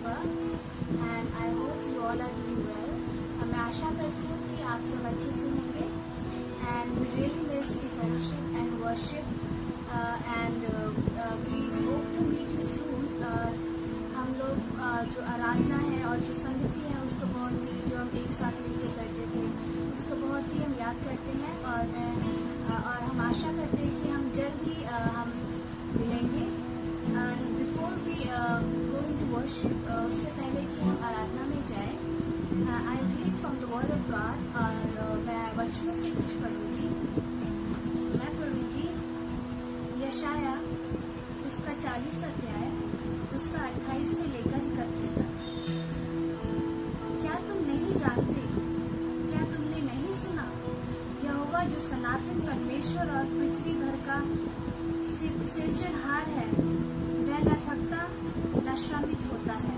सुबह and I hope you all are doing well. मैं आशा करती हूँ कि आप सब अच्छे से होंगे and we really miss the fellowship and worship and we hope to meet you soon. हम लोग जो आराधना है और जो संगति है उसको बहुत ही, जो हम एक साथ मिलकर करते थे उसको बहुत ही हम याद करते हैं और हम आशा करते हैं कि हम जल्द ही हम मिलेंगे। Before we going to worship, उससे पहले कि हम आराधना में जाएं, I read from the word of God और मैं वचनों से कुछ पढ़ूंगी। मैं पढ़ूंगी यशाया उसका 40 अध्याय उसका 28 से लेकर 31 तक। क्या तुम नहीं जानते? क्या तुमने नहीं सुना? यहोवा जो सनातन परमेश्वर और पृथ्वी भर का सिरजनहार है, वह न थकता न श्रमित होता है,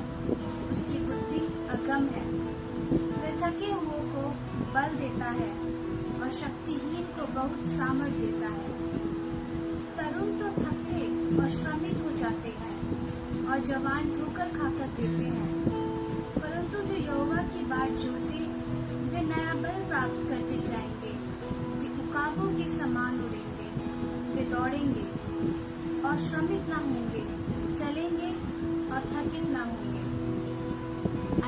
उसकी बुद्धि अगम है। वह थके हुओं को बल देता है और शक्तिहीन को बहुत सामर्थ देता है। तरुण तो थकते और श्रमित हो जाते हैं और जवान ठोकर खाकर गिरते हैं, परंतु जो यहोवा की बाट जोते वे नया बल प्राप्त करते जाएंगे। वे उकाबों के समान उड़ेंगे, वे दौड़ेंगे और श्रमित न होंगे, चलेंगे और थकित न होंगे।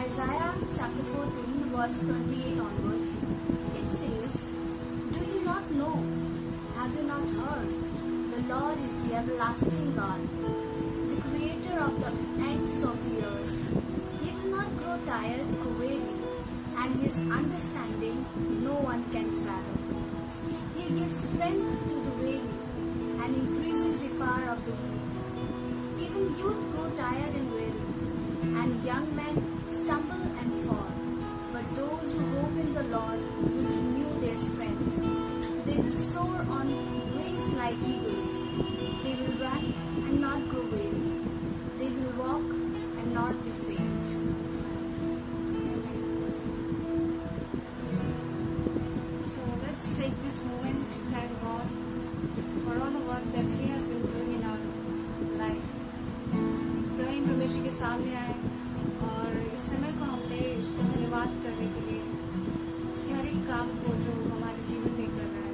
Isaiah chapter 14 verse 28 onwards, it says, Do you not know? Have you not heard? The Lord is the everlasting God, the creator of the ends of the earth. He will not grow tired or weary, and his understanding no one can fathom. He gives strength to the weary and increases the power of the weak. Even youth grow tired and weary, and young men stumble and fall. But those who hope in the Lord will renew their strength. They will soar on wings like eagles. They will run and not grow weary. They will walk and not be faint. So let's take this moment to thank God for all the work that He has been doing in our life. तो हम परमेश्वर के सामने आए और इस समय को हमने उसको धन्यवाद करने के लिए, उसके हर एक काम को जो हमारे जीवन में कर रहा है।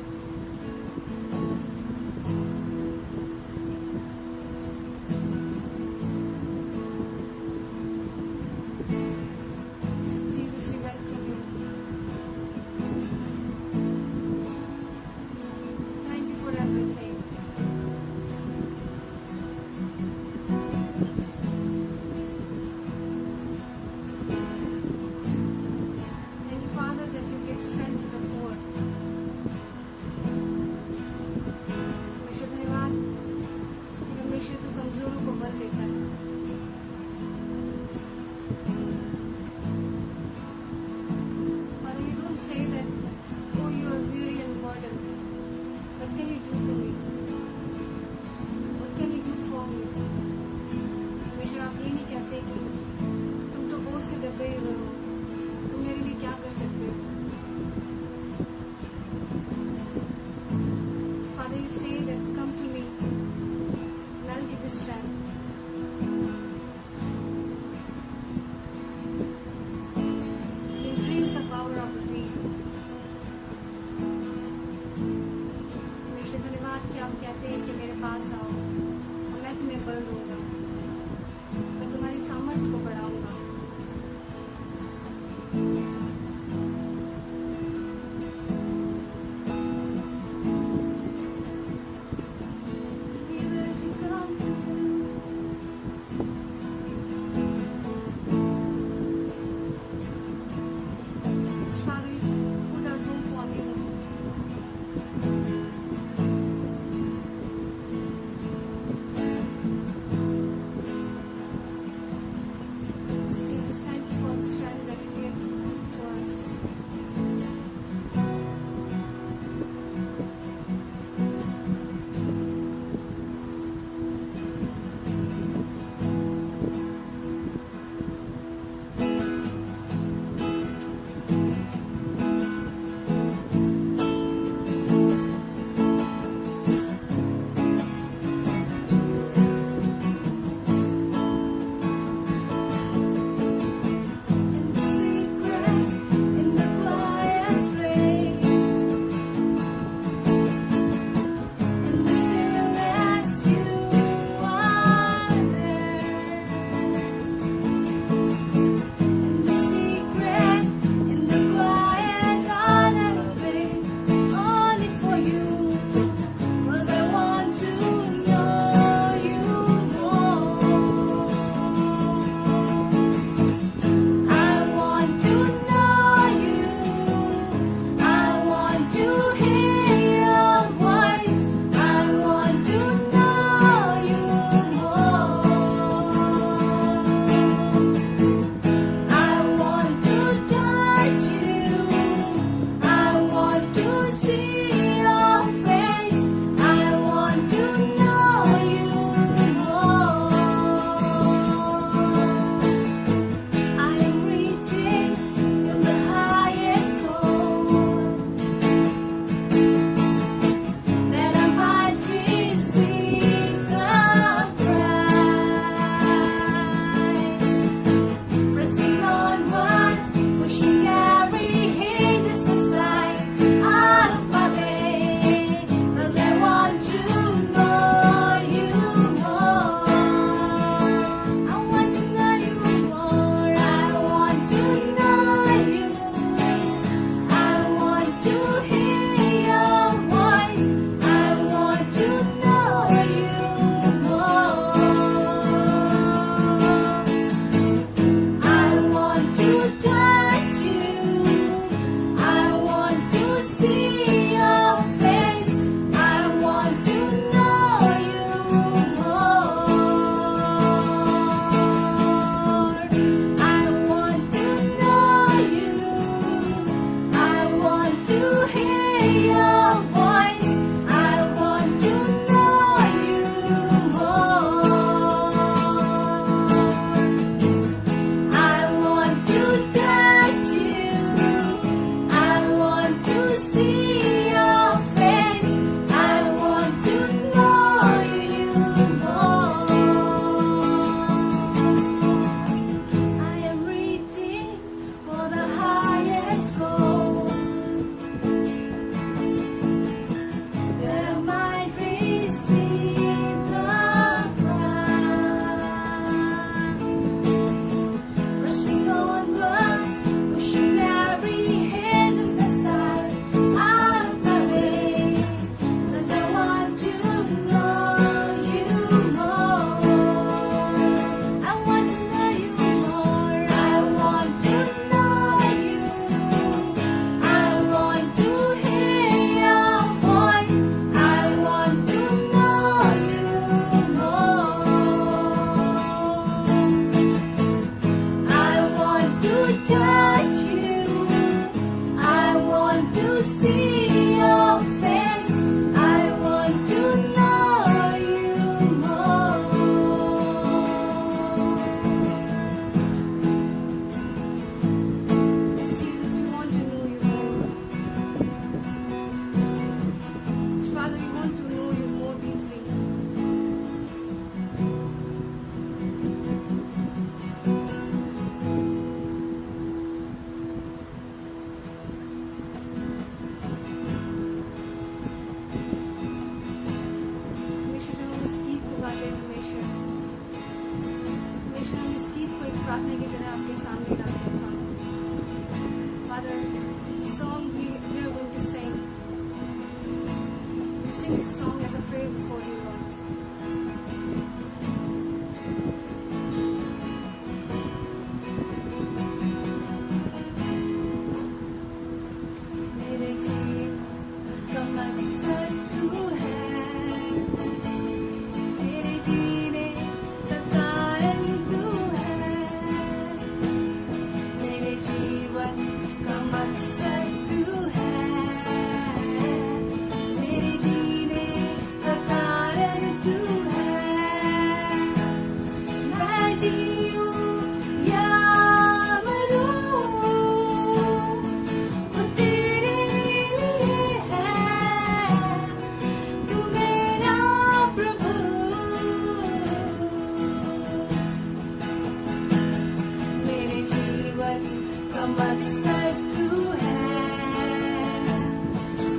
मकसद तू है,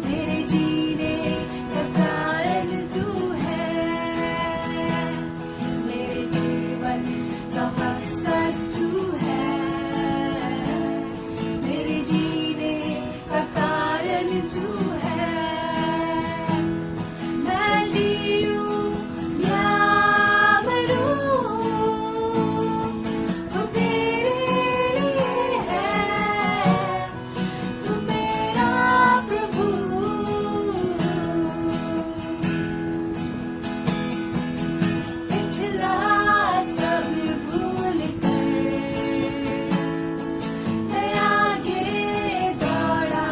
मेरे जीने का कारण तू है, मेरे जीवन का मकसद तू है, मेरे जीने का कारण तू है। मैं जीऊं या मरूं, वो तेरे लिए है, तू मेरा प्रभु। पिछला सब भूल कर मैं आगे दौड़ा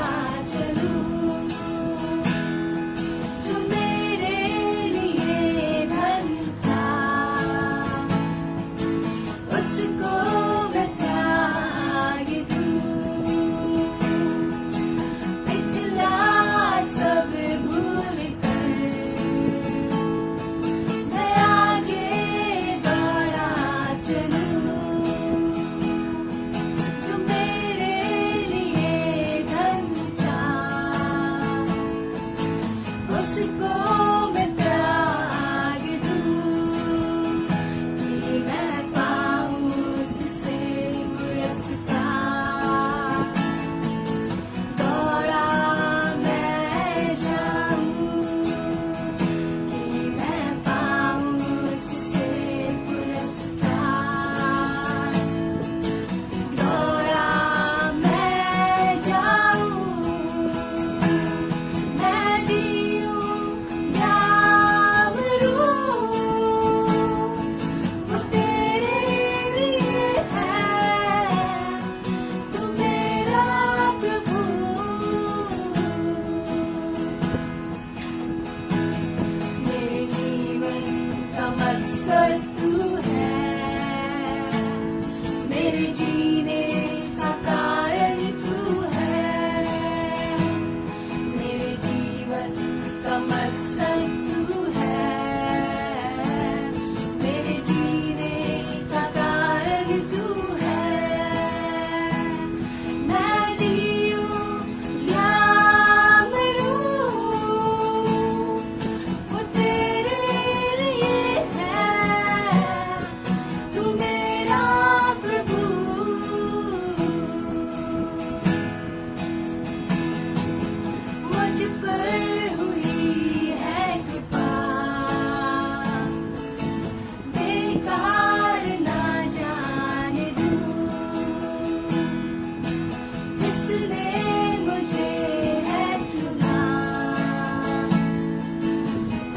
चलूं, जो मेरे लिए धन था उसको मैं त्याग दूं। पिछला सब भूल कर मैं आगे दौड़ा चलूं, जो मेरे लिए धन था उसको मैं त्याग दूं, कि मैं पाऊं उससे पुरस्कार। दौड़ा मैं जाऊं, कि मैं पाऊं उससे पुरस्कार। दौड़ा मैं जाऊं, मैं जीऊं या मरूं, वो तेरे लिए है, तू मेरा प्रभु। मेरे जीवन का मकसद तू है, मेरे जीने का कारण तू है, मेरे जीवन का मकसद तू है, मेरे जीने का कारण तू है। मैं जीऊं या मरूं, वो तेरे लिए है, तू मेरा प्रभु। मुझ पर हुई है कृपा, बेकार ना जाने दूं, जिसने मुझे है चुना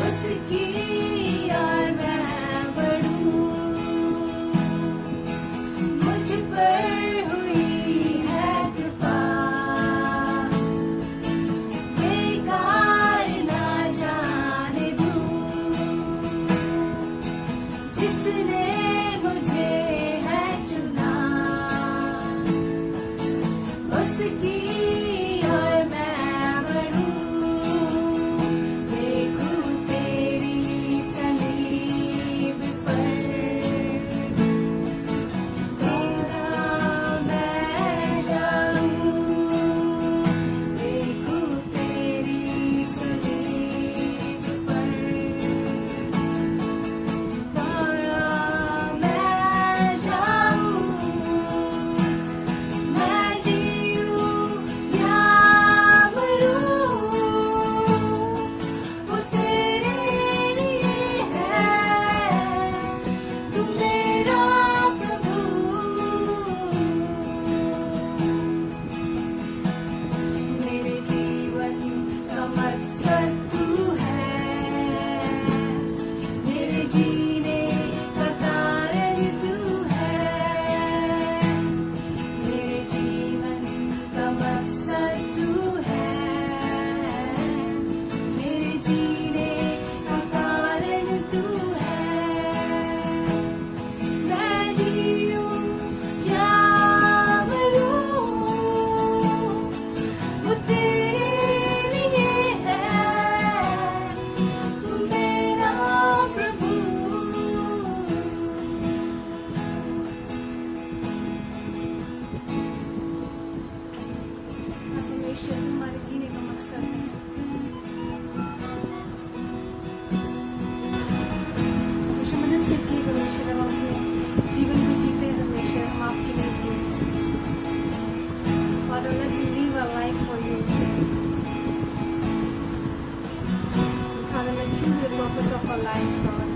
उसकी और मैं बढ़ूं। मुझ पर हुई है कृपा, बेकार ना जाने दूं, जिसने मुझे है चुना उसकी और मैं बढ़ूं। देखूं तेरी सलीब पर दौड़ा मैं जाऊं, देखूं तेरी सलीब पर दौड़ा मैं जाऊं, मैं जीऊं Father, let me live a life for you. Father, let you be the purpose of our life, Lord.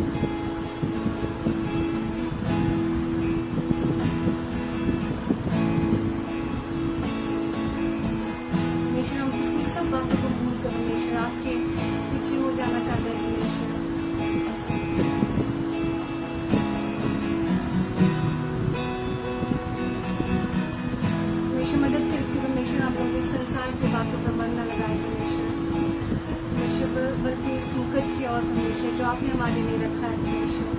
परमेश्वर, हम पिछली सब बातों को भूल कर परमेश्वर आपके पीछे हो जाना चाहते हैं परमेश्वर। परमेश्वर मदद करके परमेश्वर आप लोग इस संसार की बातों पर मन न लगाए परमेश्वर। परमेश्वर बल्कि इस मुकट की ओर परमेश्वर जो आपने हमारे लिए रखा है परमेश्वर।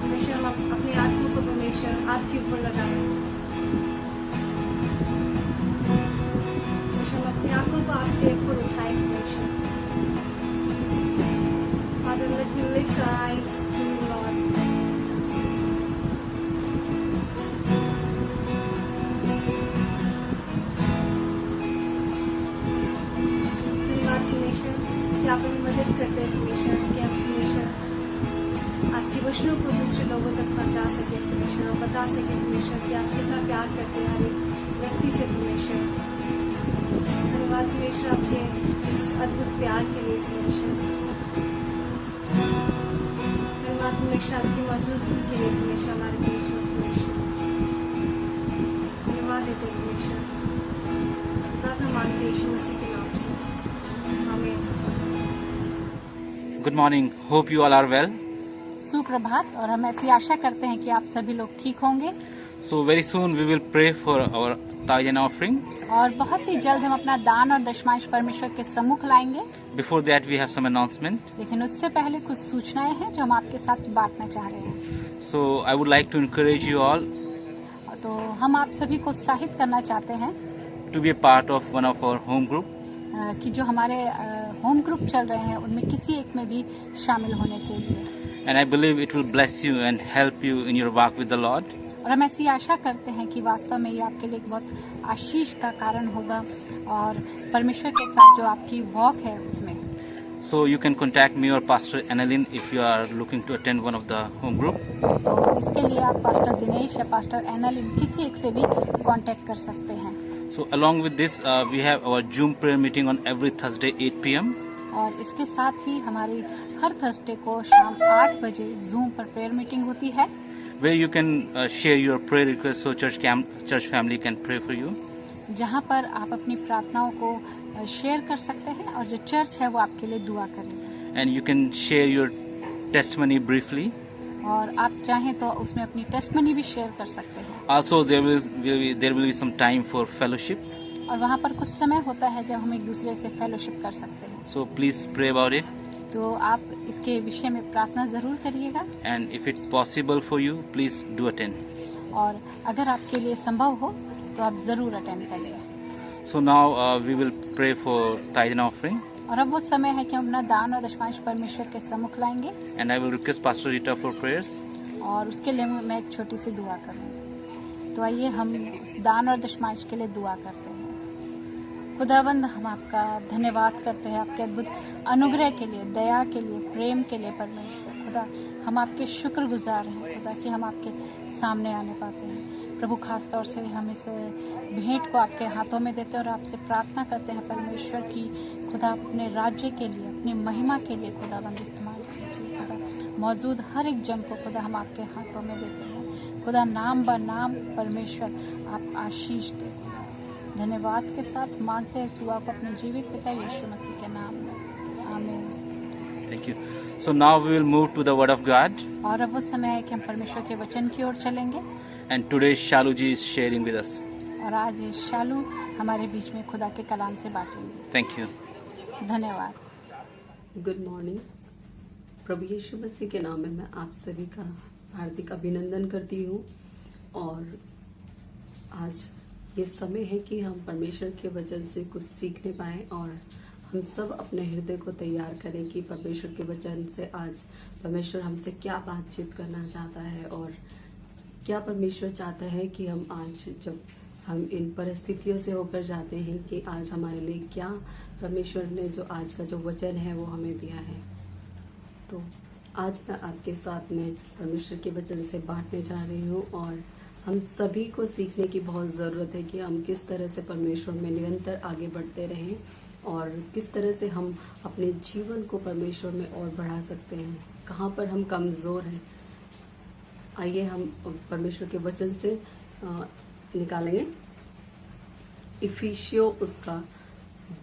परमेश्वर हम अपनी आत्मा को परमेश्वर आपके ऊपर लगाए। परमेश्वर हम अपनी आंखों को आपके ऊपर उठाए परमेश्वर। Father, let me lift our eyes to you, Lord. धन्यवाद परमेश्वर कि आप हमें मदद करते हैं परमेश्वर कि हम परमेश्वर आपके वचनों को दूसरे लोगों तक पहुंचा सके परमेश्वर और बता सके परमेश्वर कि आप कितना प्यार करते हैं हर एक व्यक्ति से परमेश्वर। धन्यवाद परमेश्वर आपके इस अद्भुत प्यार के लिए परमेश्वर। धन्यवाद परमेश्वर आपकी मौजूदगी के लिए परमेश्वर हमारे बीच में परमेश्वर। धन्यवाद देते परमेश्वर। प्रार्थना मांगते हैं यीशु मसीह के नाम से, आमीन। Good morning. Hope you all are well. सुप्रभात। और हम ऐसी आशा करते हैं कि आप सभी लोग ठीक होंगे। So very soon we will pray for our tithe and offering. और बहुत ही जल्द हम अपना दान और दशमांश परमेश्वर के सम्मुख लाएंगे। Before that we have some announcement. लेकिन उससे पहले कुछ सूचनाएं हैं जो हम आपके साथ बांटना चाह रहे हैं। So I would like to encourage you all तो हम आप सभी को उत्साहित करना चाहते हैं to be a part of one of our home group. कि जो हमारे होम ग्रुप चल रहे हैं उनमें किसी एक में भी शामिल होने के लिए। And I believe it will bless you and help you in your walk with the Lord. और हम ऐसी आशा करते हैं कि वास्तव में ये आपके लिए एक बहुत आशीष का कारण होगा और परमेश्वर के साथ जो आपकी वॉक है उसमें। So you can contact me or Pastor Annalyn if you are looking to attend one of the home group. तो इसके लिए आप पास्टर दिनेश या पास्टर एनालिन किसी एक से भी कांटेक्ट कर सकते हैं। So along with this we have our Zoom prayer meeting on every Thursday 8 p.m. और इसके साथ ही हमारी हर थर्सडे को शाम 8 बजे जूम पर प्रेयर मीटिंग होती है where you can share your prayer requests so church family can pray for you. जहां पर आप अपनी प्रार्थनाओं को शेयर कर सकते हैं और जो चर्च है वो आपके लिए दुआ करेगा। And you can share your testimony briefly. और आप चाहें तो उसमें अपनी टेस्टमनी भी शेयर कर सकते हैं। Also there will be some time for fellowship. और वहाँ पर कुछ समय होता है जब हम एक दूसरे से फेलोशिप कर सकते हैं। So please pray about it. तो आप इसके विषय में प्रार्थना जरूर करिएगा। And if it possible for you, please do attend. और अगर आपके लिए संभव हो तो आप जरूर अटेंड करिए। So now we will pray for tithe and offering. और अब वो समय है कि हम अपना दान और दशमांश परमेश्वर के सम्मुख लाएंगे। And I will request Pastor Rita for prayers. और उसके लिए मैं एक छोटी सी दुआ करूँगी। तो आइए हम उस दान और दशमांश के लिए दुआ करते हैं। खुदावंद, हम आपका धन्यवाद करते हैं आपके अद्भुत अनुग्रह के लिए, दया के लिए, प्रेम के लिए परमेश्वर। खुदा, हम आपके शुक्रगुजार हैं खुदा कि हम आपके सामने आने पाते हैं। प्रभु, खास तौर से हम इस भेंट को आपके हाथों में देते हैं और आपसे प्रार्थना करते हैं परमेश्वर की खुदा अपने राज्य के लिए, अपनी महिमा के लिए खुदावंद इस्तेमाल कीजिए। खुदा, मौजूद हर एक जन को खुदा हम आपके हाथों में देते हैं। खुदा, नाम ब नाम परमेश्वर आप आशीष दे। धन्यवाद के साथ मांगते हैं इस दुआ को अपने जीवित पिता यीशु मसीह के नाम में, आमीन। Thank you. So now we will move to the Word of God. और अब वो समय है कि हम परमेश्वर के वचन की ओर चलेंगे। And today Shalu ji is sharing with us. और आज ये शालू हमारे बीच में खुदा के कलाम से बांटेंगे। Thank you. धन्यवाद। Good morning. प्रभु यीशु मसीह के नाम में मैं आप सभी का हार्दिक अभिनंदन करती हूँ। और आज ये समय है कि हम परमेश्वर के वचन से कुछ सीखने पाएं और हम सब अपने हृदय को तैयार करें कि परमेश्वर के वचन से आज परमेश्वर हमसे क्या बातचीत करना चाहता है और क्या परमेश्वर चाहता है कि हम आज जब हम इन परिस्थितियों से होकर जाते हैं कि आज हमारे लिए क्या परमेश्वर ने जो आज का जो वचन है वो हमें दिया है। तो आज मैं आपके साथ में परमेश्वर के वचन से बांटने जा रही हूँ और हम सभी को सीखने की बहुत ज़रूरत है कि हम किस तरह से परमेश्वर में निरंतर आगे बढ़ते रहें और किस तरह से हम अपने जीवन को परमेश्वर में और बढ़ा सकते हैं, कहाँ पर हम कमज़ोर हैं। आइए हम परमेश्वर के वचन से निकालेंगे इफिसियो उसका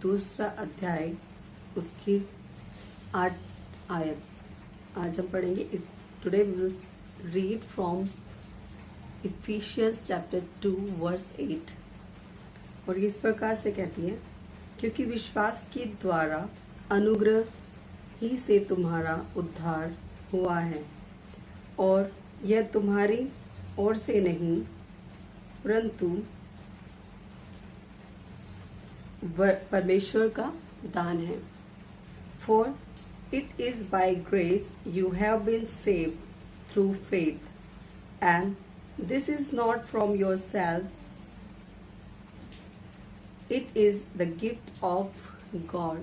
2 अध्याय उसकी 8 आयत। आज हम पढ़ेंगे। Today we will read from Ephesians chapter 2 verse 8 और इस प्रकार से कहती है, क्योंकि विश्वास के द्वारा अनुग्रह ही से तुम्हारा उद्धार हुआ है और यह तुम्हारी ओर से नहीं परंतु परमेश्वर का दान है। For it is by grace you have been saved through faith and this is not from yourself, it is the gift of God.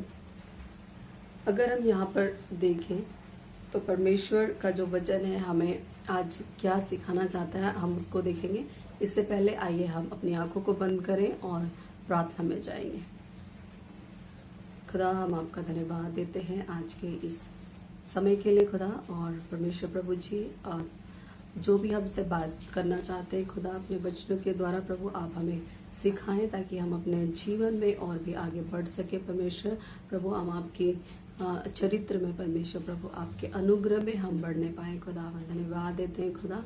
अगर हम यहाँ पर देखें तो परमेश्वर का जो वचन है हमें आज क्या सिखाना चाहता है, हम उसको देखेंगे। इससे पहले आइए हम अपनी आंखों को बंद करें और प्रार्थना में जाएंगे। खुदा, हम आपका धन्यवाद देते हैं आज के इस समय के लिए खुदा। और परमेश्वर प्रभु जी, आप जो भी हमसे बात करना चाहते हैं खुदा, अपने वचनों के द्वारा प्रभु आप हमें सिखाएं ताकि हम अपने जीवन में और भी आगे बढ़ सके। परमेश्वर प्रभु, हम आपके चरित्र में परमेश्वर प्रभु आपके अनुग्रह में हम बढ़ने पाए खुदा। हम धन्यवाद देते हैं खुदा।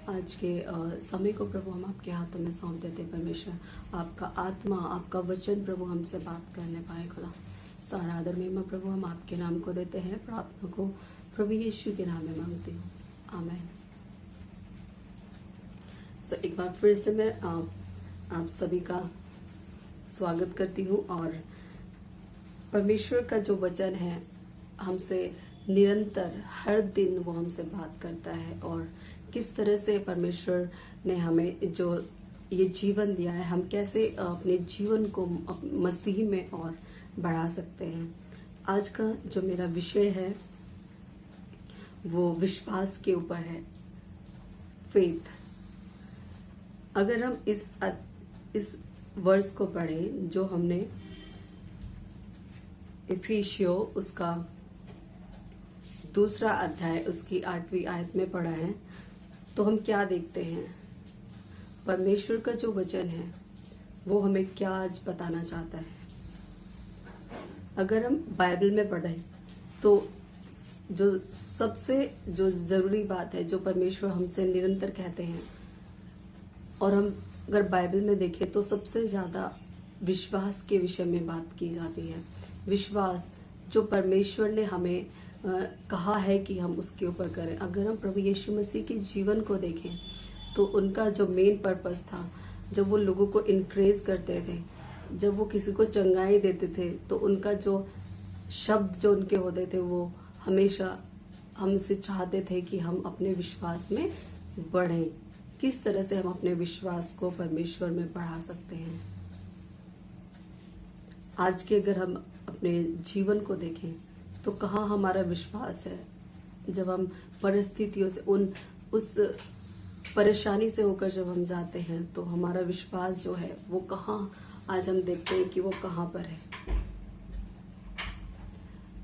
आज के समय को प्रभु हम आपके हाथों में सौंप देते हैं परमेश्वर। आपका आत्मा, आपका वचन प्रभु हमसे बात करने पाए खुदा। सारा आदर महिमा प्रभु हम आपके नाम को देते हैं। प्रार्थना को प्रभु यीशु के नाम में मांगती हूँ, आमीन। एक बार फिर से मैं आप सभी का स्वागत करती हूँ। और परमेश्वर का जो वचन है हमसे निरंतर हर दिन वो हमसे बात करता है और किस तरह से परमेश्वर ने हमें जो ये जीवन दिया है, हम कैसे अपने जीवन को मसीह में और बढ़ा सकते हैं। आज का जो मेरा विषय है वो विश्वास के ऊपर है, फेथ। अगर हम इस वर्स को पढ़ें जो हमने इफिसियो उसका 2 अध्याय उसकी 8वीं आयत में पढ़ा है, तो हम क्या देखते हैं, परमेश्वर का जो वचन है वो हमें क्या आज बताना चाहता है। अगर हम बाइबल में पढ़ें तो जो सबसे जो जरूरी बात है जो परमेश्वर हमसे निरंतर कहते हैं, और हम अगर बाइबल में देखें तो सबसे ज्यादा विश्वास के विषय में बात की जाती है। विश्वास जो परमेश्वर ने हमें कहा है कि हम उसके ऊपर करें। अगर हम प्रभु यीशु मसीह के जीवन को देखें तो उनका जो मेन पर्पस था, जब वो लोगों को इनक्रेज करते थे, जब वो किसी को चंगाई देते थे, तो उनका जो शब्द जो उनके होते थे वो हमेशा हमसे चाहते थे कि हम अपने विश्वास में बढ़ें। किस तरह से हम अपने विश्वास को परमेश्वर में बढ़ा सकते हैं। आज के अगर हम अपने जीवन को देखें तो कहाँ हमारा विश्वास है। जब हम परिस्थितियों से उस परेशानी से होकर जब हम जाते हैं तो हमारा विश्वास जो है वो कहाँ, आज हम देखते हैं कि वो कहाँ पर है।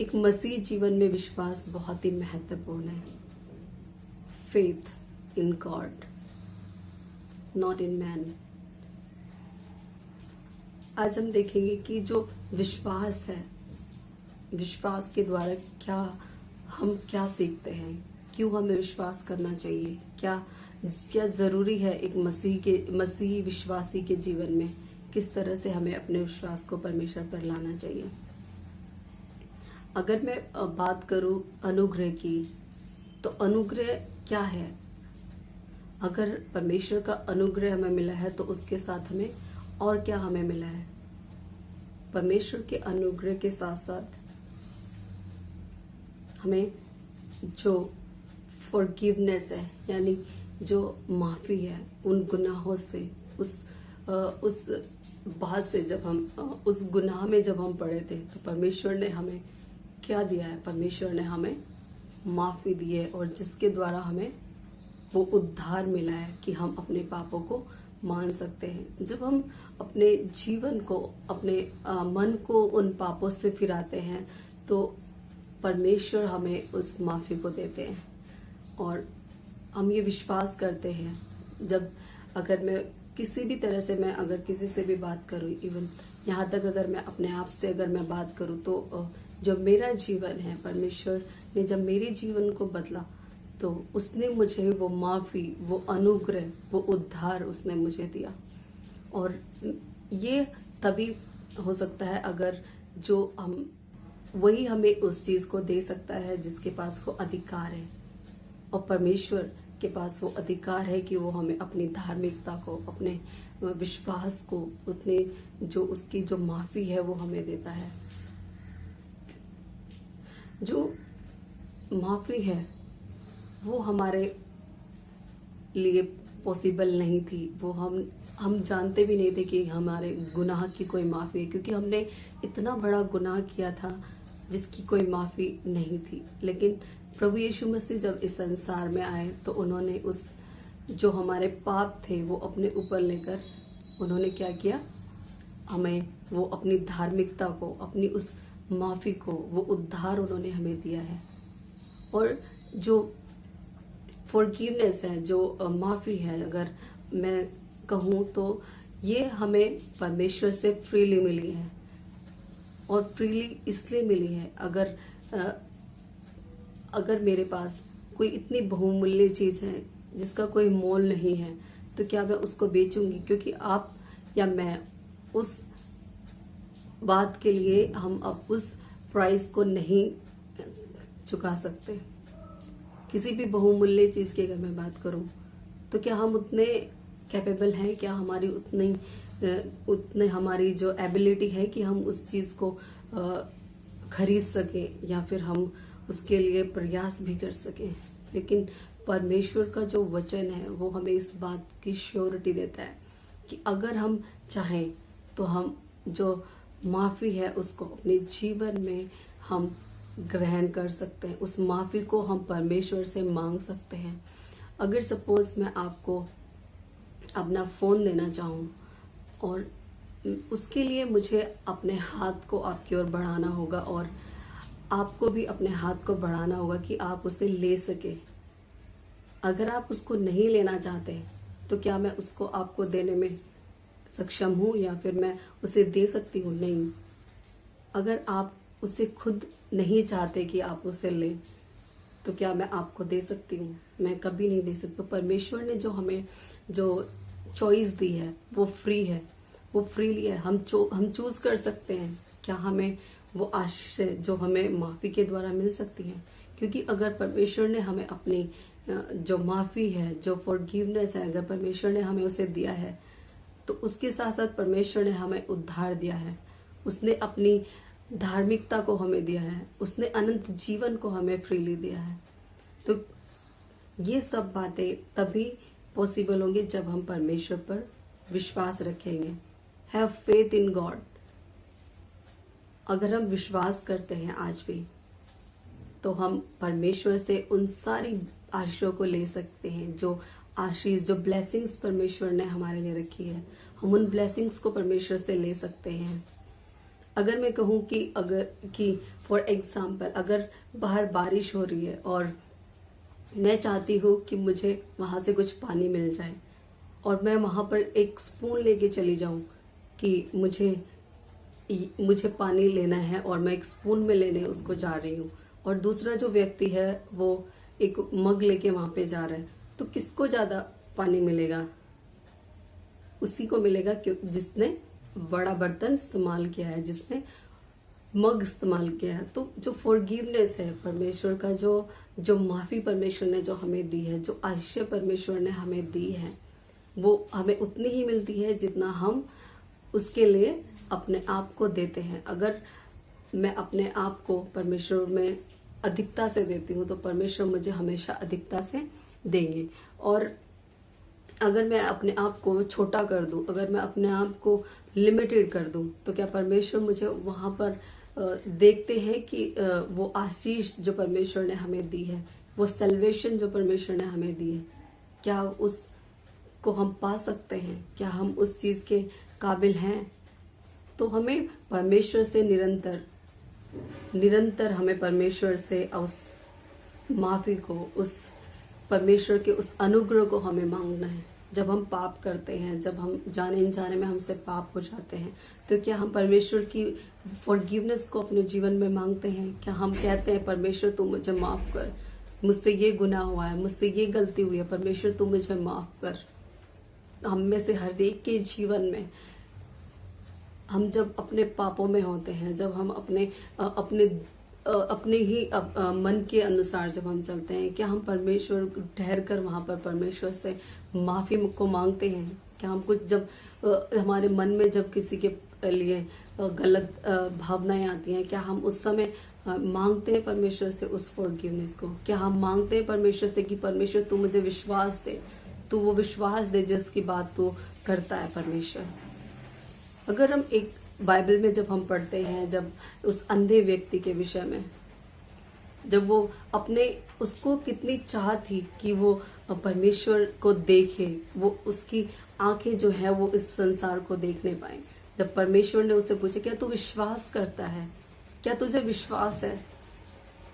एक मसीह जीवन में विश्वास बहुत ही महत्वपूर्ण है। Faith in God, not in man. आज हम देखेंगे कि जो विश्वास है, विश्वास के द्वारा हम क्या सीखते हैं, क्यों हमें विश्वास करना चाहिए, क्या जरूरी है एक मसीही विश्वासी के जीवन में, किस तरह से हमें अपने विश्वास को परमेश्वर पर लाना चाहिए। अगर मैं बात करूं अनुग्रह की, तो अनुग्रह क्या है। अगर परमेश्वर का अनुग्रह हमें मिला है तो उसके साथ हमें और क्या हमें मिला है। परमेश्वर के अनुग्रह के साथ साथ हमें जो फॉरगिवनेस है, यानी जो माफी है उन गुनाहों से, उस बात से, जब हम उस गुनाह में जब हम पड़े थे तो परमेश्वर ने हमें क्या दिया है। परमेश्वर ने हमें माफी दी है और जिसके द्वारा हमें वो उद्धार मिला है कि हम अपने पापों को मान सकते हैं। जब हम अपने जीवन को, अपने मन को उन पापों से फिराते हैं तो परमेश्वर हमें उस माफी को देते हैं। और हम ये विश्वास करते हैं, जब अगर मैं किसी भी तरह से, मैं अगर किसी से भी बात करूं, इवन यहाँ तक अगर मैं अपने आप से अगर मैं बात करूं, तो जो मेरा जीवन है, परमेश्वर ने जब मेरे जीवन को बदला तो उसने मुझे वो माफी, वो अनुग्रह, वो उद्धार उसने मुझे दिया। और ये तभी हो सकता है अगर जो हम, वही हमें उस चीज को दे सकता है जिसके पास वो अधिकार है। और परमेश्वर के पास वो अधिकार है कि वो हमें अपनी धार्मिकता को, अपने विश्वास को, उतने जो उसकी जो माफी है वो हमें देता है। जो माफी है वो हमारे लिए पॉसिबल नहीं थी। वो हम जानते भी नहीं थे कि हमारे गुनाह की कोई माफी है, क्योंकि हमने इतना बड़ा गुनाह किया था जिसकी कोई माफी नहीं थी। लेकिन प्रभु यीशु मसीह जब इस संसार में आए तो उन्होंने उस जो हमारे पाप थे वो अपने ऊपर लेकर उन्होंने क्या किया, हमें वो अपनी धार्मिकता को, अपनी उस माफी को, वो उद्धार उन्होंने हमें दिया है। और जो फॉरगिवनेस है, जो माफी है, अगर मैं कहूँ तो ये हमें परमेश्वर से फ्रीली मिली है। और फ्रीली इसलिए मिली है, अगर मेरे पास कोई इतनी बहुमूल्य चीज है जिसका कोई मोल नहीं है, तो क्या मैं उसको बेचूंगी? क्योंकि आप या मैं उस बात के लिए हम अब उस प्राइस को नहीं चुका सकते। किसी भी बहुमूल्य चीज की अगर मैं बात करूं तो क्या हम उतने कैपेबल हैं, क्या हमारी उतने हमारी जो एबिलिटी है कि हम उस चीज को खरीद सकें या फिर हम उसके लिए प्रयास भी कर सकें? लेकिन परमेश्वर का जो वचन है वो हमें इस बात की श्योरिटी देता है कि अगर हम चाहें तो हम जो माफी है उसको अपने जीवन में हम ग्रहण कर सकते हैं। उस माफी को हम परमेश्वर से मांग सकते हैं। अगर सपोज मैं आपको अपना फोन देना चाहूं और उसके लिए मुझे अपने हाथ को आपकी ओर बढ़ाना होगा और आपको भी अपने हाथ को बढ़ाना होगा कि आप उसे ले सके। अगर आप उसको नहीं लेना चाहते तो क्या मैं उसको आपको देने में सक्षम हूं या फिर मैं उसे दे सकती हूं? नहीं। अगर आप उसे खुद नहीं चाहते कि आप उसे लें तो क्या मैं आपको दे सकती हूँ? मैं कभी नहीं दे सकती। परमेश्वर ने जो हमें जो चॉइस दी है वो फ्री है, वो फ्रीली है। हम चूज कर सकते हैं क्या हमें वो आशीष जो हमें माफी के द्वारा मिल सकती है। क्योंकि अगर परमेश्वर ने हमें अपनी जो माफी है, जो फॉरगिवनेस है, अगर परमेश्वर ने हमें उसे दिया है तो उसके साथ साथ परमेश्वर ने हमें उद्धार दिया है। उसने अपनी धार्मिकता को हमें दिया है, उसने अनंत जीवन को हमें फ्रीली दिया है। तो ये सब बातें तभी पॉसिबल होंगी जब हम परमेश्वर पर विश्वास रखेंगे। Have faith in God. अगर हम विश्वास करते हैं आज भी तो हम परमेश्वर से उन सारी आशीषों को ले सकते हैं, जो आशीष, जो ब्लेसिंग्स परमेश्वर ने हमारे लिए रखी है, हम उन ब्लेसिंग्स को परमेश्वर से ले सकते हैं। अगर मैं कहूँ कि फॉर एग्जाम्पल अगर बाहर बारिश हो रही है और मैं चाहती हूँ कि मुझे वहां से कुछ पानी मिल जाए और मैं वहां पर एक स्पून लेके चली जाऊं कि मुझे पानी लेना है और मैं एक स्पून में लेने उसको जा रही हूँ और दूसरा जो व्यक्ति है वो एक मग लेके वहां पे जा रहा है, तो किसको ज्यादा पानी मिलेगा? उसी को मिलेगा जिसने बड़ा बर्तन इस्तेमाल किया है, जिसने मग इस्तेमाल किया है। तो जो फॉरगिवनेस है परमेश्वर का, जो माफी परमेश्वर ने जो हमें दी है, जो आशीष परमेश्वर ने हमें दी है, वो हमें उतनी ही मिलती है जितना हम उसके लिए अपने आप को देते हैं। अगर मैं अपने आप को परमेश्वर में अधिकता से देती हूँ तो परमेश्वर मुझे हमेशा अधिकता से देंगे। और अगर मैं अपने आप को छोटा कर दूं, अगर मैं अपने आप को लिमिटेड कर दूं, तो क्या परमेश्वर मुझे वहां पर देखते हैं कि वो आशीष जो परमेश्वर ने हमें दी है, वो सल्वेशन जो परमेश्वर ने हमें दी है, क्या उस को हम पा सकते हैं? क्या हम उस चीज के काबिल हैं? तो हमें परमेश्वर से निरंतर हमें परमेश्वर से उस माफी को, उस परमेश्वर के उस अनुग्रह को हमें मांगना है। जब हम पाप करते हैं, जब हम जाने अनजाने में हमसे पाप हो जाते हैं, तो क्या हम परमेश्वर की फॉरगिवनेस को अपने जीवन में मांगते हैं? क्या हम कहते हैं परमेश्वर तू मुझे माफ कर, मुझसे ये गुनाह हुआ है, मुझसे ये गलती हुई है, परमेश्वर तू मुझे माफ कर। हम में से हर एक के जीवन में हम जब अपने पापों में होते हैं, जब हम अपने ही मन के अनुसार जब हम चलते हैं, क्या हम परमेश्वर ठहर कर वहां पर परमेश्वर से माफी को मांगते हैं? क्या हम कुछ जब हमारे मन में जब किसी के लिए गलत भावनाएं आती हैं, क्या हम उस समय मांगते हैं परमेश्वर से उस फॉरगिवनेस को? क्या हम मांगते हैं परमेश्वर से कि परमेश्वर तू मुझे विश्वास दे, तू वो विश्वास दे जिसकी बात तू करता है परमेश्वर? अगर हम एक बाइबल में जब हम पढ़ते हैं, जब उस अंधे व्यक्ति के विषय में, जब वो अपने, उसको कितनी चाह थी कि वो परमेश्वर को देखे, वो उसकी आंखें जो है वो इस संसार को देखने पाए। जब परमेश्वर ने उससे पूछा क्या तू विश्वास करता है, क्या तुझे विश्वास है?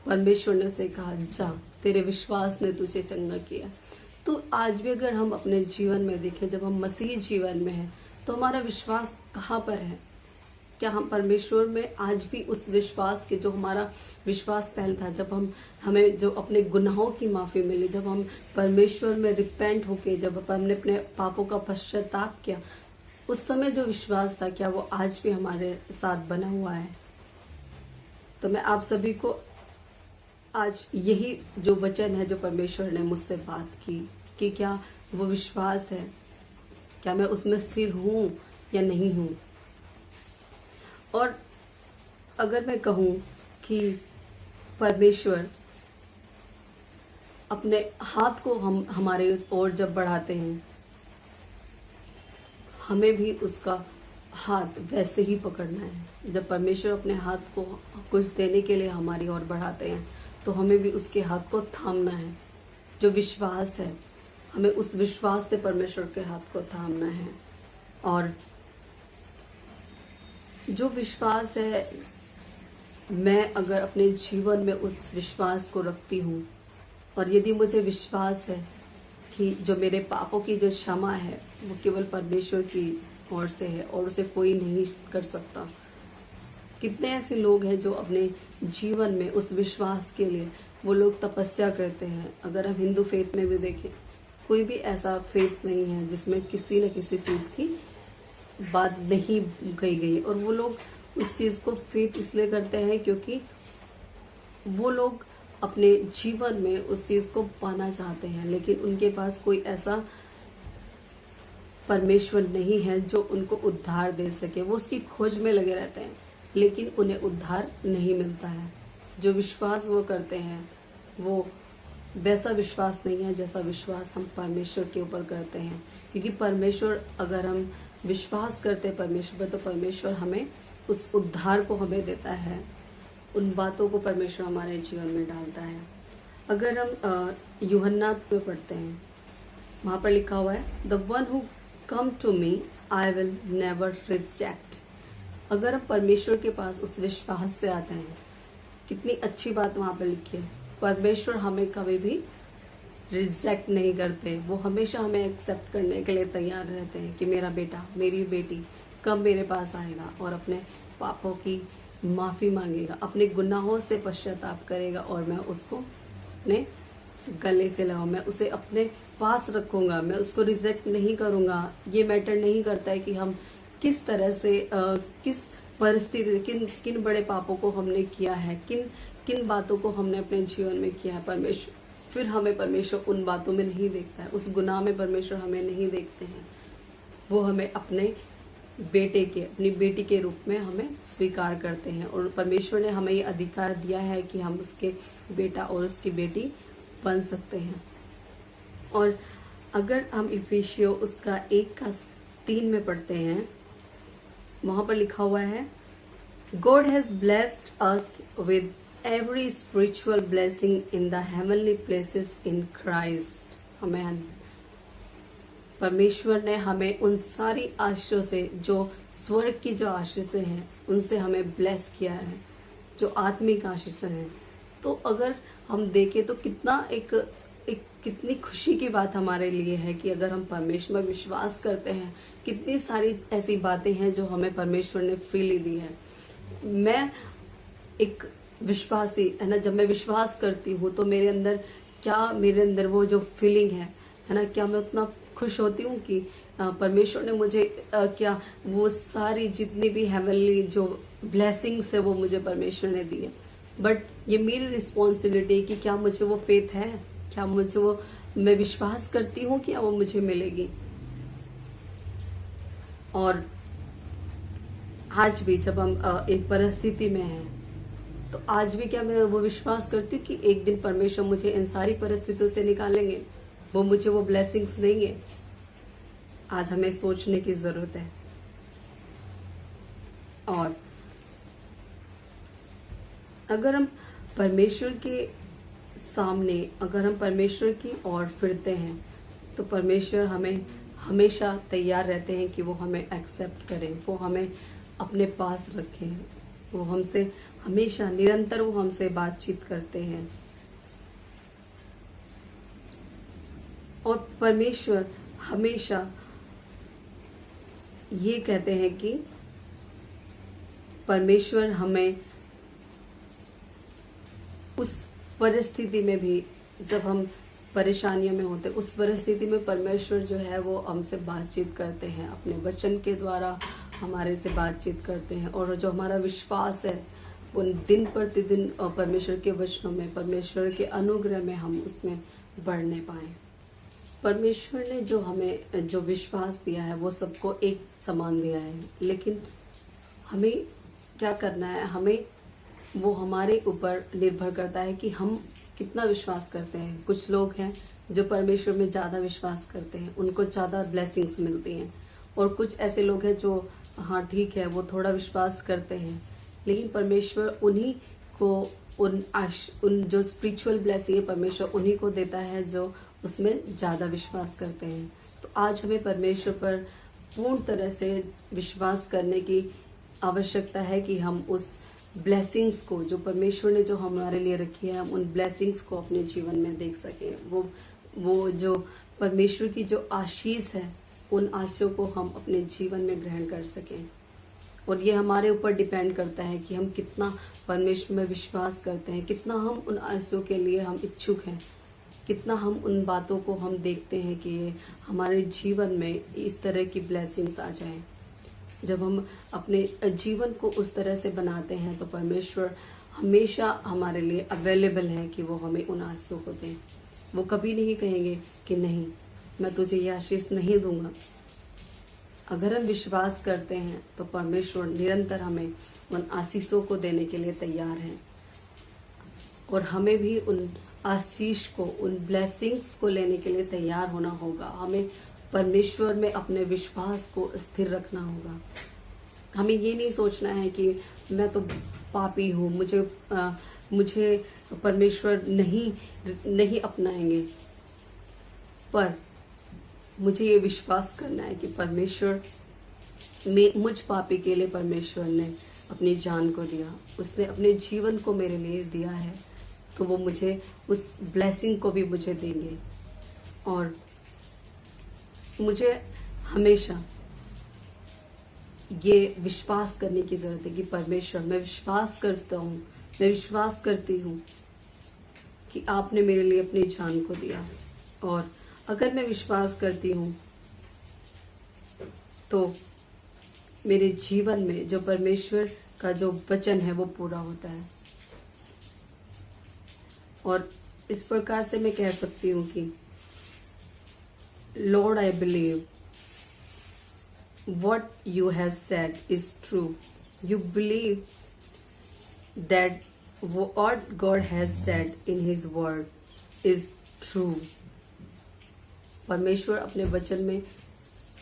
परमेश्वर ने उसे कहा जा, तेरे विश्वास ने तुझे चंगा किया। तो आज भी अगर हम अपने जीवन में देखें, जब हम मसीह जीवन में हैं, तो हमारा विश्वास कहाँ पर है? क्या हम परमेश्वर में आज भी उस विश्वास के, जो हमारा विश्वास पहले था, जब हमें जो अपने गुनाहों की माफी मिली, जब हम परमेश्वर में रिपेंट होके, जब हमने अपने पापों का पश्चाताप किया, उस समय जो विश्वास था, क्या वो आज भी हमारे साथ बना हुआ है? तो मैं आप सभी को आज यही जो वचन है, जो परमेश्वर ने मुझसे बात की, कि क्या वो विश्वास है, क्या मैं उसमें स्थिर हूं या नहीं हूं? और अगर मैं कहूं कि परमेश्वर अपने हाथ को हमारे ओर जब बढ़ाते हैं, हमें भी उसका हाथ वैसे ही पकड़ना है। जब परमेश्वर अपने हाथ को कुछ देने के लिए हमारी ओर बढ़ाते हैं, तो हमें भी उसके हाथ को थामना है। जो विश्वास है, हमें उस विश्वास से परमेश्वर के हाथ को थामना है। और जो विश्वास है, मैं अगर अपने जीवन में उस विश्वास को रखती हूँ, और यदि मुझे विश्वास है कि जो मेरे पापों की जो क्षमा है वो केवल परमेश्वर की ओर से है और उसे कोई नहीं कर सकता। कितने ऐसे लोग हैं जो अपने जीवन में उस विश्वास के लिए वो लोग तपस्या करते हैं। अगर हम हिंदू फेथ में भी देखें, कोई भी ऐसा फेथ नहीं है जिसमें किसी न किसी चीज की बात नहीं कही गई, और वो लोग उस चीज को फेथ इसलिए करते हैं क्योंकि वो लोग अपने जीवन में उस चीज को पाना चाहते हैं, लेकिन उनके पास कोई ऐसा परमेश्वर नहीं है जो उनको उद्धार दे सके। वो उसकी खोज में लगे रहते हैं, लेकिन उन्हें उद्धार नहीं मिलता है। जो विश्वास वो करते हैं वो वैसा विश्वास नहीं है जैसा विश्वास हम परमेश्वर के ऊपर करते हैं। क्योंकि परमेश्वर, अगर हम विश्वास करते हैं परमेश्वर पर, तो परमेश्वर हमें उस उद्धार को हमें देता है, उन बातों को परमेश्वर हमारे जीवन में डालता है। अगर हम यूहन्ना में पढ़ते हैं, वहां पर लिखा हुआ है, the one who come to me I will never reject. अगर हम परमेश्वर के पास उस विश्वास से आते हैं, कितनी अच्छी बात वहां पर लिखी है, परमेश्वर हमें कभी भी रिजेक्ट नहीं करते। वो हमेशा हमें एक्सेप्ट करने के लिए तैयार रहते हैं कि मेरा बेटा, मेरी बेटी कब मेरे पास आएगा और अपने पापों की माफी मांगेगा, अपने गुनाहों से पश्चाताप करेगा, और मैं उसको अपने गले से लगाऊं, मैं उसे अपने पास रखूंगा, मैं उसको रिजेक्ट नहीं करूंगा। ये मैटर नहीं करता है कि हम किस तरह से किस परिस्थिति, किन बड़े पापों को हमने किया है, किन बातों को हमने अपने जीवन में किया है। परमेश्वर फिर हमें परमेश्वर उन बातों में नहीं देखता है, उस गुनाह में परमेश्वर हमें नहीं देखते हैं। वो हमें अपने बेटे के, अपनी बेटी के रूप में हमें स्वीकार करते हैं, और परमेश्वर ने हमें ये अधिकार दिया है कि हम उसके बेटा और उसकी बेटी बन सकते हैं। और अगर हम इफिसियों उसका 1:3 में पढ़ते हैं, वहां पर लिखा हुआ है, God has blessed us with every spiritual blessing in the heavenly places in Christ. Amen. परमेश्वर ने हमें उन सारी आशीषों से, जो स्वर्ग की जो आशीषें हैं, उनसे हमें ब्लेस किया है, जो आत्मिक आशीषें हैं। तो अगर हम देखें तो कितना एक कितनी खुशी की बात हमारे लिए है कि अगर हम परमेश्वर में विश्वास करते हैं, कितनी सारी ऐसी बातें हैं जो हमें परमेश्वर ने फ्रीली दी है। मैं एक विश्वासी है ना, जब मैं विश्वास करती हूँ तो मेरे अंदर वो जो फीलिंग है ना, क्या मैं उतना खुश होती हूँ कि परमेश्वर ने मुझे क्या वो सारी जितनी भी हेवनली जो ब्लेसिंग्स है वो मुझे परमेश्वर ने दी है। बट ये मेरी रिस्पॉन्सिबिलिटी है कि क्या मुझे वो फेथ है, क्या मुझे वो, मैं विश्वास करती हूँ कि वो मुझे मिलेगी। और आज भी जब हम एक परिस्थिति में हैं, तो आज भी क्या मैं वो विश्वास करती हूँ कि एक दिन परमेश्वर मुझे इन सारी परिस्थितियों से निकालेंगे, वो मुझे वो ब्लेसिंग्स देंगे। आज हमें सोचने की जरूरत है। और अगर हम परमेश्वर के सामने, अगर हम परमेश्वर की ओर फिरते हैं, तो परमेश्वर हमें हमेशा तैयार रहते हैं कि वो हमें एक्सेप्ट करें, वो हमें अपने पास रखें, वो हमसे हमेशा निरंतर वो हमसे बातचीत करते हैं। और परमेश्वर हमेशा ये कहते हैं कि परमेश्वर हमें उस परिस्थिति में भी, जब हम परेशानियों में होते, उस परिस्थिति में परमेश्वर जो है वो हमसे बातचीत करते हैं, अपने वचन के द्वारा हमारे से बातचीत करते हैं। और जो हमारा विश्वास है वो दिन प्रतिदिन परमेश्वर के वचनों में, परमेश्वर के अनुग्रह में हम उसमें बढ़ने पाए। परमेश्वर ने जो हमें जो विश्वास दिया है वो सबको एक समान दिया है, लेकिन हमें क्या करना है, हमें वो हमारे ऊपर निर्भर करता है कि हम कितना विश्वास करते हैं। कुछ लोग हैं जो परमेश्वर में ज्यादा विश्वास करते हैं, उनको ज्यादा ब्लेसिंग्स मिलती हैं। और कुछ ऐसे लोग हैं जो हाँ ठीक है, वो थोड़ा विश्वास करते हैं, लेकिन परमेश्वर उन्हीं को उन जो स्पिरिचुअल ब्लेसिंग है परमेश्वर उन्हीं को देता है जो उसमें ज्यादा विश्वास करते हैं। तो आज हमें परमेश्वर पर पूर्ण तरह से विश्वास करने की आवश्यकता है कि हम उस ब्लेसिंग्स को, जो परमेश्वर ने जो हमारे लिए रखी है, हम उन ब्लेसिंग्स को अपने जीवन में देख सकें। वो जो परमेश्वर की जो आशीष है, उन आशीषों को हम अपने जीवन में ग्रहण कर सकें। और ये हमारे ऊपर डिपेंड करता है कि हम कितना परमेश्वर में विश्वास करते हैं, कितना हम उन आशीषों के लिए हम इच्छुक हैं, कितना हम उन बातों को हम देखते हैं कि ये हमारे जीवन में इस तरह की ब्लेसिंग्स आ जाएं। जब हम अपने जीवन को उस तरह से बनाते हैं तो परमेश्वर हमेशा हमारे लिए अवेलेबल है कि वो हमें उन आशीषों को दें। वो कभी नहीं कहेंगे कि नहीं, मैं तुझे ये आशीष नहीं दूंगा। अगर हम विश्वास करते हैं तो परमेश्वर निरंतर हमें उन आशीषों को देने के लिए तैयार है। और हमें भी उन आशीष को, उन ब्लेसिंग्स को लेने के लिए तैयार होना होगा। हमें परमेश्वर में अपने विश्वास को स्थिर रखना होगा। हमें ये नहीं सोचना है कि मैं तो पापी हूँ, मुझे परमेश्वर नहीं अपनाएंगे। पर मुझे ये विश्वास करना है कि परमेश्वर मुझ पापी के लिए परमेश्वर ने अपनी जान को दिया, उसने अपने जीवन को मेरे लिए दिया है, तो वो मुझे उस ब्लेसिंग को भी मुझे देंगे। और मुझे हमेशा ये विश्वास करने की जरूरत है कि परमेश्वर, मैं विश्वास करती हूँ कि आपने मेरे लिए अपनी जान को दिया। और अगर मैं विश्वास करती हूँ तो मेरे जीवन में जो परमेश्वर का जो वचन है वो पूरा होता है। और इस प्रकार से मैं कह सकती हूँ कि Lord, I believe what you have said is true. You believe that what God has said in His word is true. परमेश्वर अपने वचन में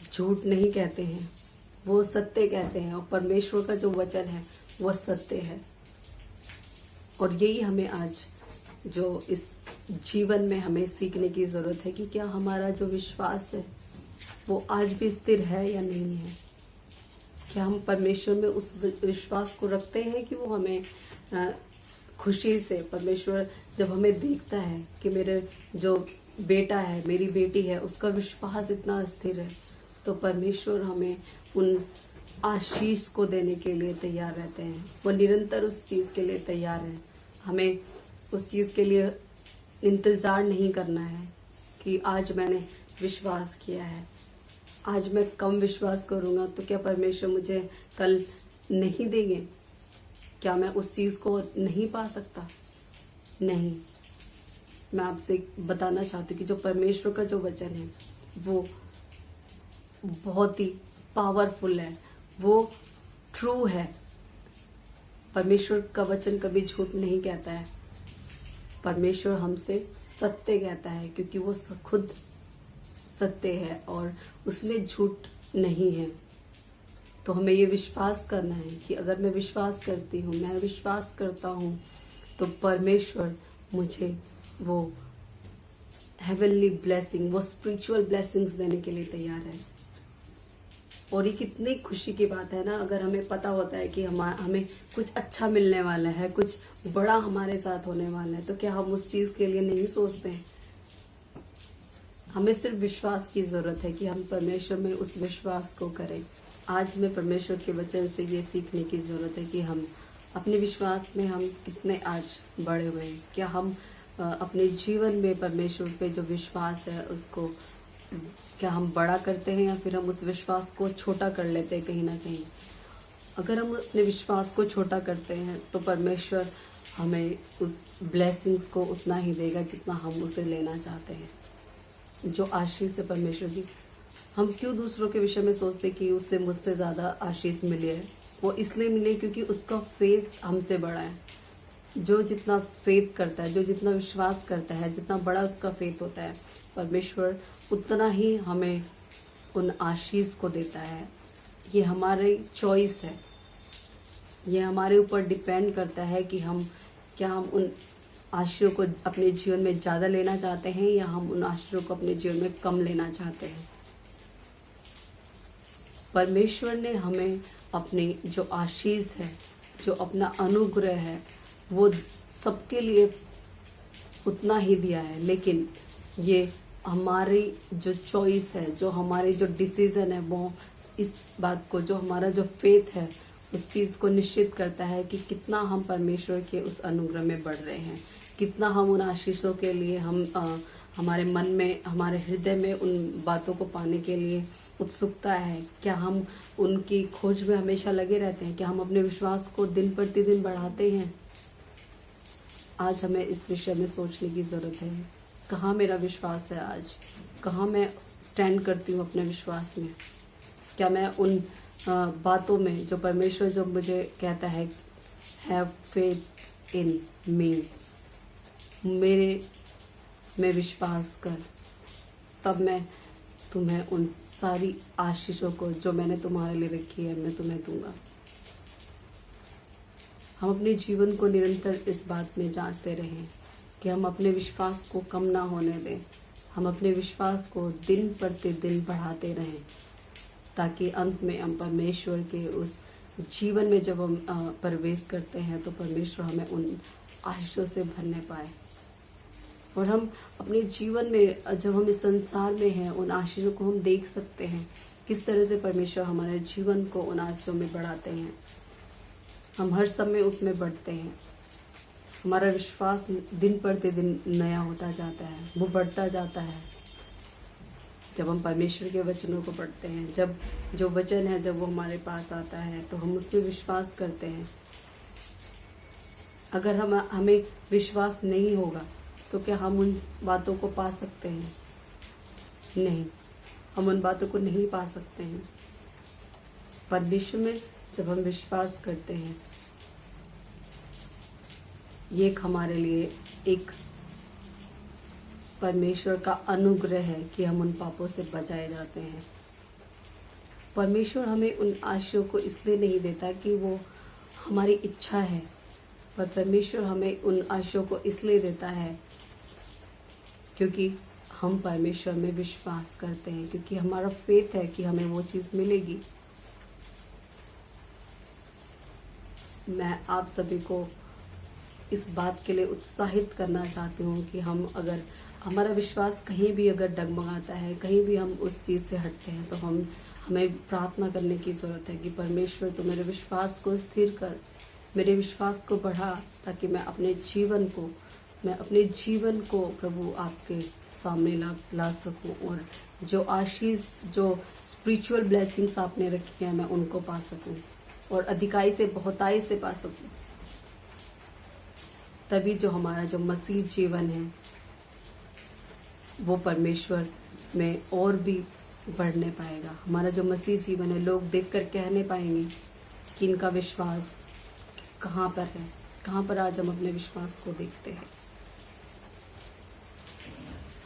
झूठ नहीं कहते हैं, वो सत्य कहते हैं। और परमेश्वर का जो वचन है वो सत्य है। और यही हमें आज जो इस जीवन में हमें सीखने की जरूरत है कि क्या हमारा जो विश्वास है वो आज भी स्थिर है या नहीं है। क्या हम परमेश्वर में उस विश्वास को रखते हैं कि वो हमें खुशी से, परमेश्वर जब हमें देखता है कि मेरे जो बेटा है, मेरी बेटी है, उसका विश्वास इतना स्थिर है, तो परमेश्वर हमें उन आशीष को देने के लिए तैयार रहते हैं। वो निरंतर उस चीज के लिए तैयार है। हमें उस चीज के लिए इंतजार नहीं करना है कि आज मैंने विश्वास किया है, आज मैं कम विश्वास करूंगा तो क्या परमेश्वर मुझे कल नहीं देंगे, क्या मैं उस चीज को नहीं पा सकता। नहीं, मैं आपसे बताना चाहती हूँ कि जो परमेश्वर का जो वचन है वो बहुत ही पावरफुल है, वो ट्रू है। परमेश्वर का वचन कभी झूठ नहीं कहता है। परमेश्वर हमसे सत्य कहता है, क्योंकि वो खुद सत्य है और उसमें झूठ नहीं है। तो हमें ये विश्वास करना है कि अगर मैं विश्वास करती हूँ, मैं विश्वास करता हूँ, तो परमेश्वर मुझे वो हेवनली ब्लेसिंग, वो स्पिरिचुअल ब्लेसिंग्स देने के लिए तैयार है। और ये कितनी खुशी की बात है ना, अगर हमें पता होता है कि हमें कुछ अच्छा मिलने वाला है, कुछ बड़ा हमारे साथ होने वाला है, तो क्या हम उस चीज के लिए नहीं सोचते हैं। हमें सिर्फ विश्वास की जरूरत है कि हम परमेश्वर में उस विश्वास को करें। आज हमें परमेश्वर के वचन से ये सीखने की जरूरत है कि हम अपने विश्वास में हम कितने आज बढ़े हुए हैं। क्या हम अपने जीवन में परमेश्वर पे जो विश्वास है उसको क्या हम बड़ा करते हैं, या फिर हम उस विश्वास को छोटा कर लेते हैं कहीं ना कहीं। अगर हम अपने विश्वास को छोटा करते हैं तो परमेश्वर हमें उस ब्लेसिंग्स को उतना ही देगा जितना हम उसे लेना चाहते हैं। जो आशीष है परमेश्वर की, हम क्यों दूसरों के विषय में सोचते कि उससे मुझसे ज्यादा आशीष मिली है। वो इसलिए मिले क्योंकि उसका फेथ हमसे बड़ा है। जो जितना फेथ करता है, जो जितना विश्वास करता है, जितना बड़ा उसका फेथ होता है, परमेश्वर उतना ही हमें उन आशीष को देता है। ये हमारी चॉइस है, ये हमारे ऊपर डिपेंड करता है कि क्या हम उन आशीषों को अपने जीवन में ज्यादा लेना चाहते हैं या हम उन आशीषों को अपने जीवन में कम लेना चाहते हैं। परमेश्वर ने हमें अपनी जो आशीष है, जो अपना अनुग्रह है, वो सबके लिए उतना ही दिया है। लेकिन ये हमारी जो चॉइस है, जो हमारी जो डिसीजन है, वो इस बात को, जो हमारा जो फेथ है, उस चीज को निश्चित करता है कि कितना हम परमेश्वर के उस अनुग्रह में बढ़ रहे हैं, कितना हम उन आशीषों के लिए हमारे मन में, हमारे हृदय में उन बातों को पाने के लिए उत्सुकता है। क्या हम उनकी खोज में हमेशा लगे रहते हैं? क्या हम अपने विश्वास को दिन प्रतिदिन बढ़ाते हैं? आज हमें इस विषय में सोचने की जरूरत है। कहाँ मेरा विश्वास है आज? कहाँ मैं स्टैंड करती हूँ अपने विश्वास में? क्या मैं उन बातों में जो परमेश्वर जो मुझे कहता है, हैव फेथ इन मी, मेरे में विश्वास कर, तब मैं तुम्हें उन सारी आशीषों को जो मैंने तुम्हारे लिए रखी है, मैं तुम्हें दूंगा। हम अपने जीवन को निरंतर इस बात में जांचते रहें कि हम अपने विश्वास को कम ना होने दें। हम अपने विश्वास को दिन प्रतिदिन बढ़ाते रहें, ताकि अंत में हम परमेश्वर के उस जीवन में जब हम प्रवेश करते हैं तो परमेश्वर हमें उन आशीषों से भरने पाए। और हम अपने जीवन में जब हम इस संसार में हैं, उन आशीषों को हम देख सकते हैं, किस तरह से परमेश्वर हमारे जीवन को उन आशीषों में बढ़ाते हैं। हम हर समय उसमें बढ़ते हैं। हमारा विश्वास दिन प्रतिदिन नया होता जाता है, वो बढ़ता जाता है जब हम परमेश्वर के वचनों को पढ़ते हैं। जब जो वचन है, जब वो हमारे पास आता है तो हम उसमें विश्वास करते हैं। अगर हमें विश्वास नहीं होगा तो क्या हम उन बातों को पा सकते हैं? नहीं, हम उन बातों को नहीं पा सकते हैं। परमेश्वर में जब हम विश्वास करते हैं, ये एक हमारे लिए एक परमेश्वर का अनुग्रह है कि हम उन पापों से बचाए जाते हैं। परमेश्वर हमें उन आशीषों को इसलिए नहीं देता कि वो हमारी इच्छा है, पर परमेश्वर हमें उन आशीषों को इसलिए देता है क्योंकि हम परमेश्वर में विश्वास करते हैं, क्योंकि हमारा फेथ है कि हमें वो चीज़ मिलेगी। मैं आप सभी को इस बात के लिए उत्साहित करना चाहती हूँ कि हम अगर हमारा विश्वास कहीं भी अगर डगमगाता है, कहीं भी हम उस चीज़ से हटते हैं, तो हमें प्रार्थना करने की ज़रूरत है कि परमेश्वर तो मेरे विश्वास को स्थिर कर, मेरे विश्वास को बढ़ा, ताकि मैं अपने जीवन को प्रभु आपके सामने ला सकूं, और जो आशीष, जो स्पिरिचुअल ब्लेसिंग्स आपने रखी हैं, मैं उनको पा सकूं और अधिकाई से बहुताई से पा सकूं। तभी जो हमारा जो मसीह जीवन है वो परमेश्वर में और भी बढ़ने पाएगा। हमारा जो मसीह जीवन है, लोग देखकर कहने पाएंगे कि इनका विश्वास कहाँ पर है, कहाँ पर आज हम अपने विश्वास को देखते हैं।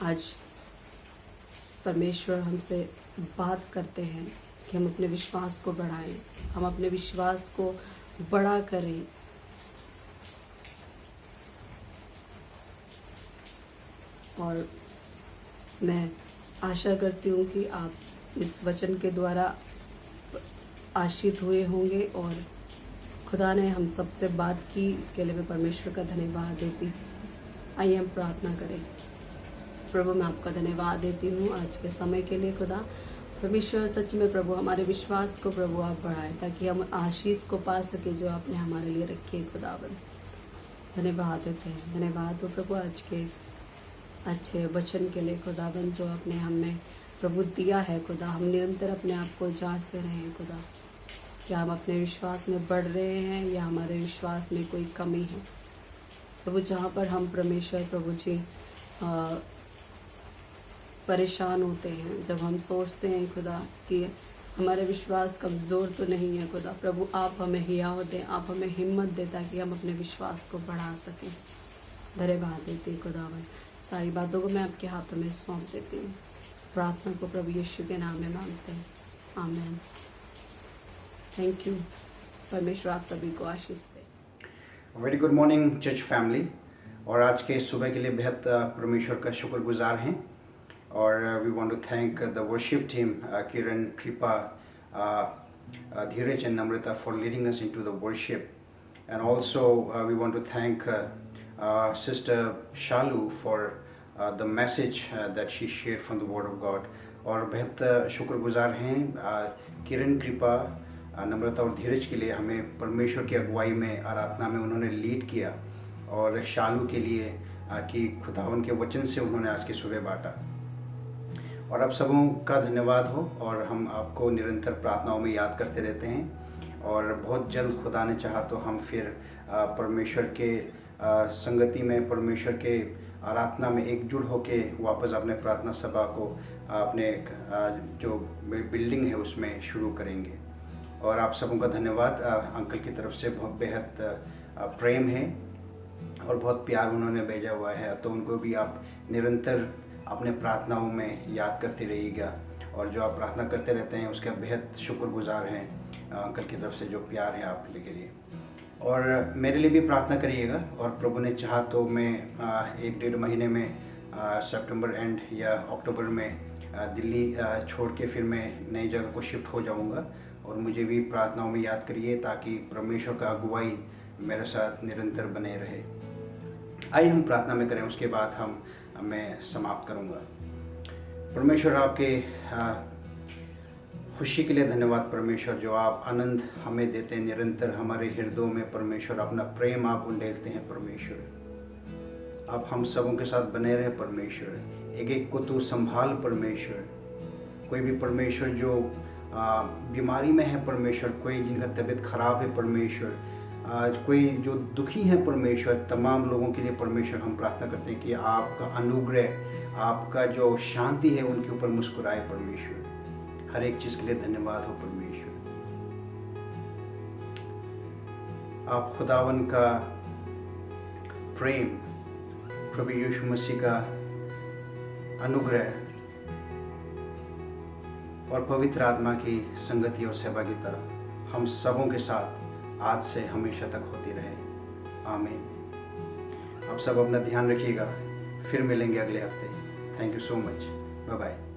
आज परमेश्वर हमसे बात करते हैं कि हम अपने विश्वास को बढ़ाएं, हम अपने विश्वास को बड़ा करें। और मैं आशा करती हूँ कि आप इस वचन के द्वारा आशीष हुए होंगे, और खुदा ने हम सबसे बात की, इसके लिए मैं परमेश्वर का धन्यवाद देती। आइए हम प्रार्थना करें। प्रभु, मैं आपका धन्यवाद देती हूँ आज के समय के लिए। खुदा परमेश्वर, सच में प्रभु हमारे विश्वास को प्रभु आप बढ़ाएं, ताकि हम आशीष को पा सके जो आपने हमारे लिए रखी है। खुदावन धन्यवाद देते हैं, धन्यवाद हो प्रभु आज के अच्छे वचन के लिए। खुदावन जो आपने हमें प्रभु दिया है, खुदा हम निरंतर अपने आप को जांचते रहें। खुदा, क्या हम अपने विश्वास में बढ़ रहे हैं या हमारे विश्वास में कोई कमी है प्रभु। जहाँ पर हम परमेश्वर प्रभु जी परेशान होते हैं, जब हम सोचते हैं खुदा कि हमारे विश्वास कमज़ोर तो नहीं है, खुदा प्रभु आप हमें हियाव दें, आप हमें हिम्मत दें, ताकि हम अपने विश्वास को बढ़ा सकें। धन्यवाद देती खुदावन, सारी बातों को मैं आपके हाथों में सौंप देती हूँ। प्रार्थना को प्रभु यीशु के नाम में मांगते हैं, आमीन। Thank you. परमेश्वर आप सभी को आशीष दे। Very good morning church family. और आज के सुबह के लिए बेहद परमेश्वर का शुक्रगुजार हैं। और we want to thank the worship team Kiran, Kripa, Dheeraj and Namrata for leading us into the worship. And also we want to thank sister Shalu for the message that she shared from the word of God. और बेहद शुक्रगुजार हैं किरण, कृपा, नम्रता और धीरज के लिए। हमें परमेश्वर की अगुवाई में, आराधना में उन्होंने लीड किया, और शालू के लिए कि खुदावन के वचन से उन्होंने आज की सुबह बांटा। और आप सबों का धन्यवाद हो, और हम आपको निरंतर प्रार्थनाओं में याद करते रहते हैं। और बहुत जल्द खुदा ने चाहा तो हम फिर परमेश्वर के संगति में, परमेश्वर के आराधना में एकजुट होके वापस अपने प्रार्थना सभा को अपने जो बिल्डिंग है उसमें शुरू करेंगे। और आप सबों का धन्यवाद। अंकल की तरफ से बहुत बेहद प्रेम है और बहुत प्यार उन्होंने भेजा हुआ है, तो उनको भी आप निरंतर अपने प्रार्थनाओं में याद करते रहिएगा। और जो आप प्रार्थना करते रहते हैं उसका बेहद शुक्रगुजार हैं अंकल की तरफ से, जो प्यार है आप के लिए। और मेरे लिए भी प्रार्थना करिएगा। और प्रभु ने चाहा तो मैं 1-1.5 महीने में सितंबर एंड या अक्टूबर में दिल्ली छोड़ के फिर मैं नई जगह को शिफ्ट हो जाऊंगा। और मुझे भी प्रार्थनाओं में याद करिए, ताकि परमेश्वर का अगुवाई मेरे साथ निरंतर बने रहे। आइए हम प्रार्थना में करें, उसके बाद मैं समाप्त करूंगा। परमेश्वर आपके खुशी के लिए धन्यवाद परमेश्वर, जो आप आनंद हमें देते हैं निरंतर हमारे हृदयों में। परमेश्वर अपना प्रेम आप उंडेलते हैं परमेश्वर। आप हम सबों के साथ बने रहे परमेश्वर। एक एक को तू संभाल परमेश्वर। कोई भी परमेश्वर जो बीमारी में है परमेश्वर, कोई जिनका तबीयत खराब है परमेश्वर, कोई जो दुखी है परमेश्वर, तमाम लोगों के लिए परमेश्वर हम प्रार्थना करते हैं कि आपका अनुग्रह, आपका जो शांति है उनके ऊपर मुस्कुराए परमेश्वर। हर एक चीज़ के लिए धन्यवाद हो परमेश्वर। आप खुदावन का प्रेम, प्रभु यीशु मसीह का अनुग्रह और पवित्र आत्मा की संगति और सहभागिता हम सबों के साथ आज से हमेशा तक होती रहे। आमीन। आप सब अपना ध्यान रखिएगा। फिर मिलेंगे अगले हफ्ते। Thank you so much. Bye bye.